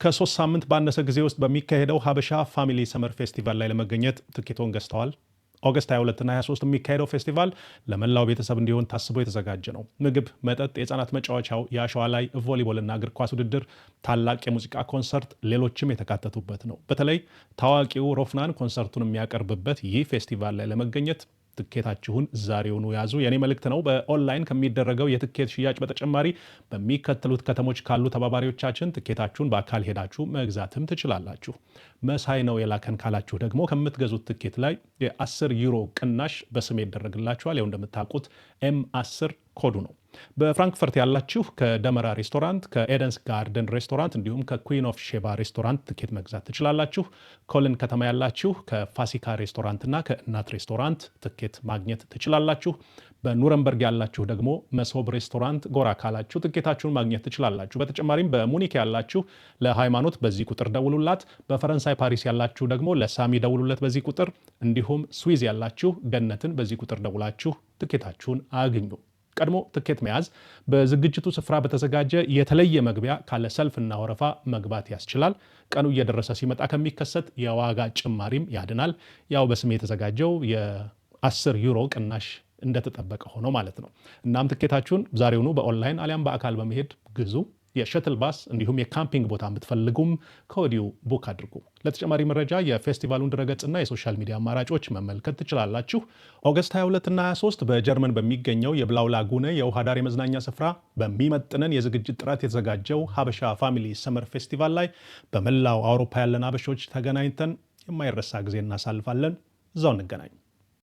ከ3 ሳምንት ባነሰ ጊዜ ውስጥ በሚካሄደው ሀበሻ ፋሚሊ ሰመር ፌስቲቫል ላይ ለመገኘት ትኬቶን ገዝተዋል? ኦገስት 22 እና 23 የሚካሄደው ፌስቲቫል ለመላው ቤተሰብ እንዲሆን ታስቦ የተዘጋጀ ነው። ምግብ፣ መጠጥ፣ የህፃናት መጫወቻው፣ የአሸዋ ላይ ቮሊቦል እና እግር ኳስ ውድድር፣ ታላቅ የሙዚቃ ኮንሰርት፣ ሌሎችም የተካተቱበት ነው። በተለይ ታዋቂው ሮፍናን ኮንሰርቱን የሚያቀርብበት ይህ ፌስቲቫል ላይ ለመገኘት ትኬታችሁን ዛሬውኑ ያዙ የኔ መልእክት ነው። በኦንላይን ከሚደረገው የትኬት ሽያጭ በተጨማሪ በሚከተሉት ከተሞች ካሉ ተባባሪዎቻችን ትኬታችሁን በአካል ሄዳችሁ መግዛትም ትችላላችሁ። መሳይ ነው የላከን ካላችሁ ደግሞ ከምትገዙት ትኬት ላይ የ10 ዩሮ ቅናሽ በስሜ ይደረግላችኋል። ያው እንደምታውቁት M10 ኮዱ ነው። በፍራንክፈርት ያላችሁ ከደመራ ሬስቶራንት፣ ከኤደንስ ጋርደን ሬስቶራንት እንዲሁም ከኩዊን ኦፍ ሼባ ሬስቶራንት ትኬት መግዛት ትችላላችሁ። ኮልን ከተማ ያላችሁ ከፋሲካ ሬስቶራንትና ከእናት ሬስቶራንት ትኬት ማግኘት ትችላላችሁ። በኑረምበርግ ያላችሁ ደግሞ መሶብ ሬስቶራንት ጎራ ካላችሁ ትኬታችሁን ማግኘት ትችላላችሁ። በተጨማሪም በሙኒክ ያላችሁ ለሃይማኖት በዚህ ቁጥር ደውሉላት። በፈረንሳይ ፓሪስ ያላችሁ ደግሞ ለሳሚ ደውሉለት በዚህ ቁጥር። እንዲሁም ስዊዝ ያላችሁ ገነትን በዚህ ቁጥር ደውላችሁ ትኬታችሁን አግኙ። ቀድሞ ትኬት መያዝ በዝግጅቱ ስፍራ በተዘጋጀ የተለየ መግቢያ ካለ ሰልፍና ወረፋ መግባት ያስችላል። ቀኑ እየደረሰ ሲመጣ ከሚከሰት የዋጋ ጭማሪም ያድናል። ያው በስሜ የተዘጋጀው የ10 ዩሮ ቅናሽ እንደተጠበቀ ሆኖ ማለት ነው። እናም ትኬታችሁን ዛሬውኑ በኦንላይን አሊያም በአካል በመሄድ ግዙ። የሸትል ባስ እንዲሁም የካምፒንግ ቦታ የምትፈልጉም ከወዲሁ ቡክ አድርጉ። ለተጨማሪ መረጃ የፌስቲቫሉን ድረገጽና የሶሻል ሚዲያ አማራጮች መመልከት ትችላላችሁ። ኦገስት 22 እና 23 በጀርመን በሚገኘው የብላው ላጉነ የውሃ ዳር የመዝናኛ ስፍራ በሚመጥነን የዝግጅት ጥራት የተዘጋጀው ሀበሻ ፋሚሊ ሰመር ፌስቲቫል ላይ በመላው አውሮፓ ያለን ሀበሾች ተገናኝተን የማይረሳ ጊዜ እናሳልፋለን። እዛው እንገናኝ።